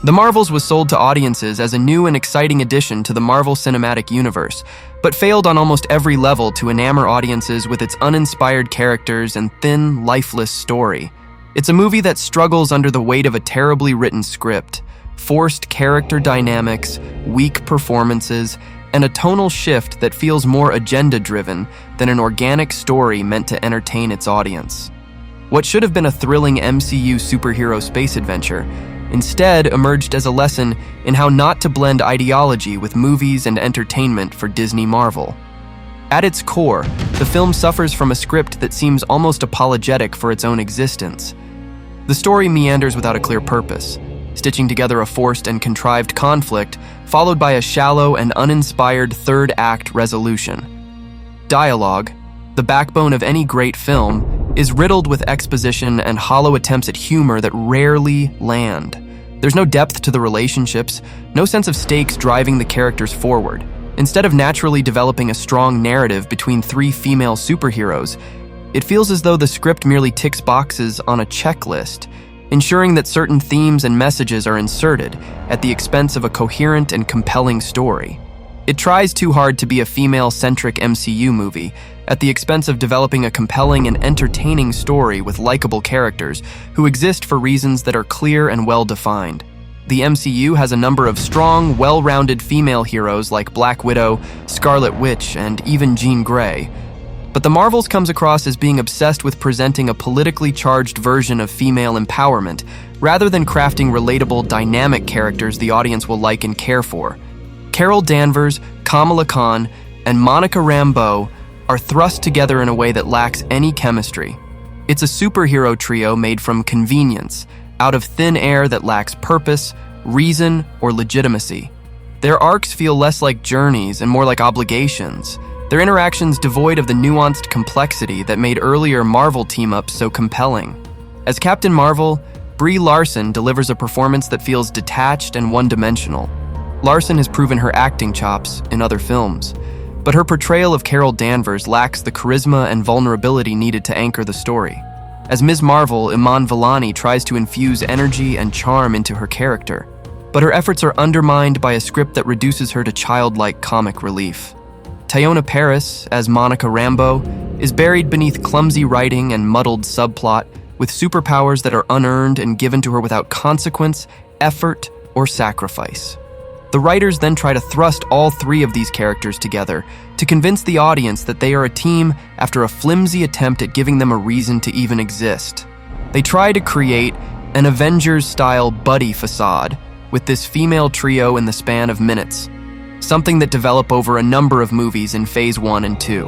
The Marvels was sold to audiences as a new and exciting addition to the Marvel Cinematic Universe, but failed on almost every level to enamor audiences with its uninspired characters and thin, lifeless story. It's a movie that struggles under the weight of a terribly written script, forced character dynamics, weak performances, and a tonal shift that feels more agenda-driven than an organic story meant to entertain its audience. What should have been a thrilling MCU superhero space adventure instead emerged as a lesson in how not to blend ideology with movies and entertainment for Disney Marvel. At its core, the film suffers from a script that seems almost apologetic for its own existence. The story meanders without a clear purpose, stitching together a forced and contrived conflict, followed by a shallow and uninspired third-act resolution. Dialogue, the backbone of any great film, is riddled with exposition and hollow attempts at humor that rarely land. There's no depth to the relationships, no sense of stakes driving the characters forward. Instead of naturally developing a strong narrative between three female superheroes, it feels as though the script merely ticks boxes on a checklist, ensuring that certain themes and messages are inserted at the expense of a coherent and compelling story. It tries too hard to be a female-centric MCU movie at the expense of developing a compelling and entertaining story with likable characters who exist for reasons that are clear and well-defined. The MCU has a number of strong, well-rounded female heroes like Black Widow, Scarlet Witch, and even Jean Grey. But the Marvels comes across as being obsessed with presenting a politically charged version of female empowerment, rather than crafting relatable, dynamic characters the audience will like and care for. Carol Danvers, Kamala Khan, and Monica Rambeau are thrust together in a way that lacks any chemistry. It's a superhero trio made from convenience, out of thin air that lacks purpose, reason, or legitimacy. Their arcs feel less like journeys and more like obligations, their interactions devoid of the nuanced complexity that made earlier Marvel team-ups so compelling. As Captain Marvel, Brie Larson delivers a performance that feels detached and one-dimensional. Larson has proven her acting chops in other films, but her portrayal of Carol Danvers lacks the charisma and vulnerability needed to anchor the story. As Ms. Marvel, Iman Vellani tries to infuse energy and charm into her character, but her efforts are undermined by a script that reduces her to childlike comic relief. Teyonah Parris, as Monica Rambeau, is buried beneath clumsy writing and muddled subplot, with superpowers that are unearned and given to her without consequence, effort, or sacrifice. The writers then try to thrust all three of these characters together to convince the audience that they are a team after a flimsy attempt at giving them a reason to even exist. They try to create an Avengers-style buddy facade with this female trio in the span of minutes, something that developed over a number of movies in Phase 1 and 2.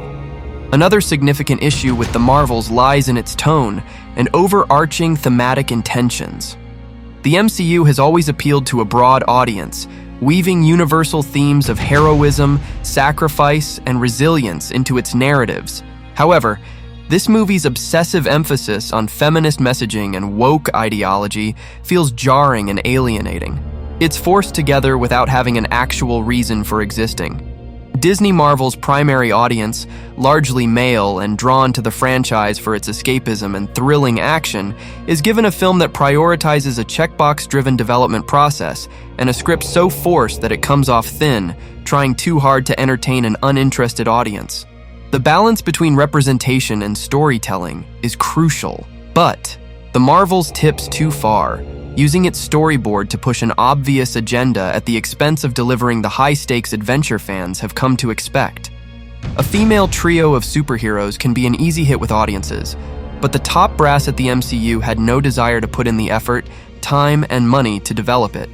Another significant issue with the Marvels lies in its tone and overarching thematic intentions. The MCU has always appealed to a broad audience, weaving universal themes of heroism, sacrifice, and resilience into its narratives. However, this movie's obsessive emphasis on feminist messaging and woke ideology feels jarring and alienating. It's forced together without having an actual reason for existing. Disney Marvel's primary audience, largely male and drawn to the franchise for its escapism and thrilling action, is given a film that prioritizes a checkbox-driven development process and a script so forced that it comes off thin, trying too hard to entertain an uninterested audience. The balance between representation and storytelling is crucial, but the Marvels tips too far, using its storyboard to push an obvious agenda at the expense of delivering the high-stakes adventure fans have come to expect. A female trio of superheroes can be an easy hit with audiences, but the top brass at the MCU had no desire to put in the effort, time, and money to develop it.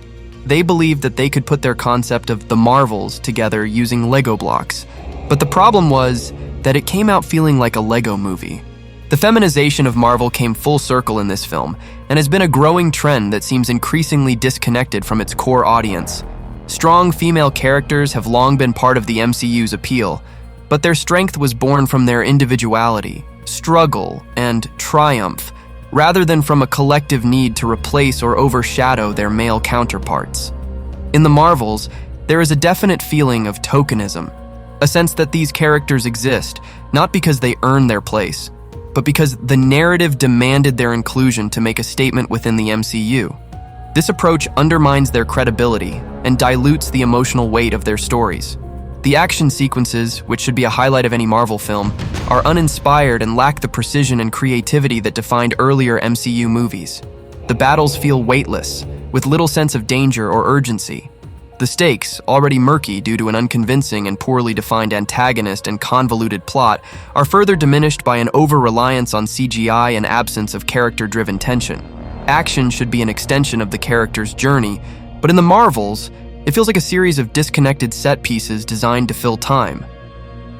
They believed that they could put their concept of the Marvels together using Lego blocks, but the problem was that it came out feeling like a Lego movie. The feminization of Marvel came full circle in this film, and has been a growing trend that seems increasingly disconnected from its core audience. Strong female characters have long been part of the MCU's appeal, but their strength was born from their individuality, struggle, and triumph, rather than from a collective need to replace or overshadow their male counterparts. In the Marvels, there is a definite feeling of tokenism, a sense that these characters exist, not because they earn their place, but because the narrative demanded their inclusion to make a statement within the MCU. This approach undermines their credibility and dilutes the emotional weight of their stories. The action sequences, which should be a highlight of any Marvel film, are uninspired and lack the precision and creativity that defined earlier MCU movies. The battles feel weightless, with little sense of danger or urgency. The stakes, already murky due to an unconvincing and poorly defined antagonist and convoluted plot, are further diminished by an over-reliance on CGI and absence of character-driven tension. Action should be an extension of the character's journey, but in the Marvels, it feels like a series of disconnected set pieces designed to fill time.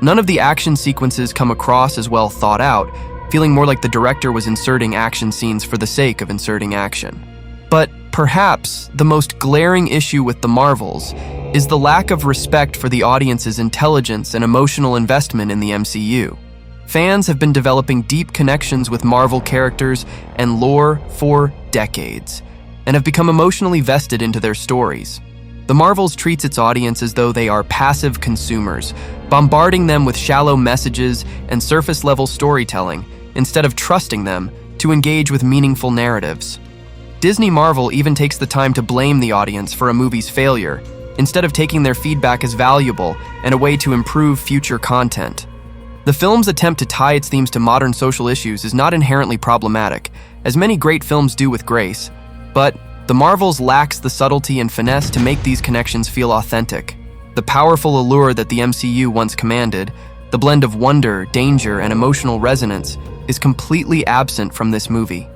None of the action sequences come across as well thought out, feeling more like the director was inserting action scenes for the sake of inserting action. But perhaps the most glaring issue with the Marvels is the lack of respect for the audience's intelligence and emotional investment in the MCU. Fans have been developing deep connections with Marvel characters and lore for decades, and have become emotionally vested into their stories. The Marvels treats its audience as though they are passive consumers, bombarding them with shallow messages and surface-level storytelling, instead of trusting them to engage with meaningful narratives. Disney Marvel even takes the time to blame the audience for a movie's failure, instead of taking their feedback as valuable and a way to improve future content. The film's attempt to tie its themes to modern social issues is not inherently problematic, as many great films do with grace, but The Marvels lacks the subtlety and finesse to make these connections feel authentic. The powerful allure that the MCU once commanded, the blend of wonder, danger, and emotional resonance, is completely absent from this movie.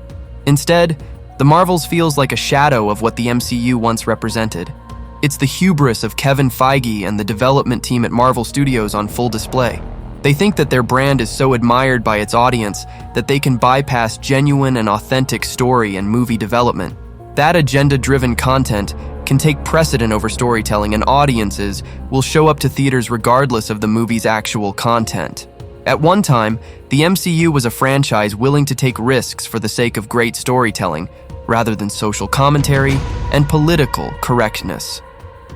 Instead, The Marvels feels like a shadow of what the MCU once represented. It's the hubris of Kevin Feige and the development team at Marvel Studios on full display. They think that their brand is so admired by its audience that they can bypass genuine and authentic story and movie development. That agenda-driven content can take precedent over storytelling, and audiences will show up to theaters regardless of the movie's actual content. At one time, the MCU was a franchise willing to take risks for the sake of great storytelling, rather than social commentary and political correctness.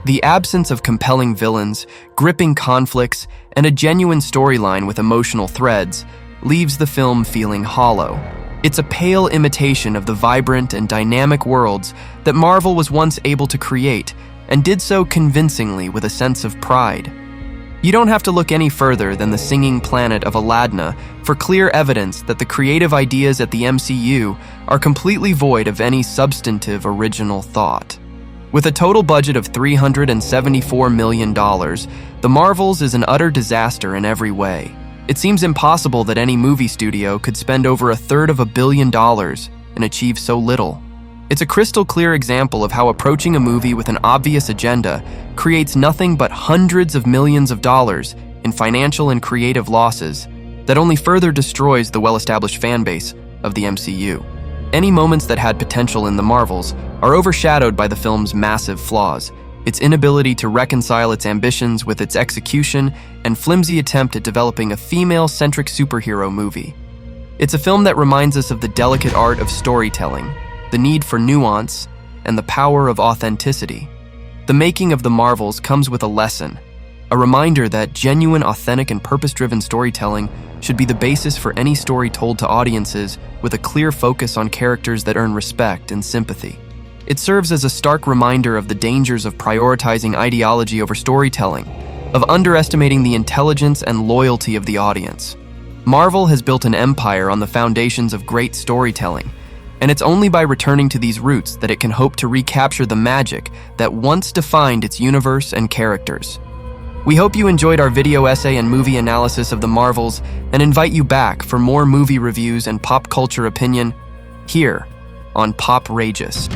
The absence of compelling villains, gripping conflicts, and a genuine storyline with emotional threads leaves the film feeling hollow. It's a pale imitation of the vibrant and dynamic worlds that Marvel was once able to create, and did so convincingly with a sense of pride. You don't have to look any further than the singing planet of Aladna for clear evidence that the creative ideas at the MCU are completely void of any substantive original thought. With a total budget of $374 million, The Marvels is an utter disaster in every way. It seems impossible that any movie studio could spend over $350 million and achieve so little. It's a crystal clear example of how approaching a movie with an obvious agenda creates nothing but hundreds of millions of dollars in financial and creative losses that only further destroys the well-established fan base of the MCU. Any moments that had potential in The Marvels are overshadowed by the film's massive flaws, its inability to reconcile its ambitions with its execution, and flimsy attempt at developing a female-centric superhero movie. It's a film that reminds us of the delicate art of storytelling, the need for nuance, and the power of authenticity. The making of The Marvels comes with a lesson, a reminder that genuine, authentic, and purpose-driven storytelling should be the basis for any story told to audiences with a clear focus on characters that earn respect and sympathy. It serves as a stark reminder of the dangers of prioritizing ideology over storytelling, of underestimating the intelligence and loyalty of the audience. Marvel has built an empire on the foundations of great storytelling, and it's only by returning to these roots that it can hope to recapture the magic that once defined its universe and characters. We hope you enjoyed our video essay and movie analysis of The Marvels, and invite you back for more movie reviews and pop culture opinion here on Poprageous.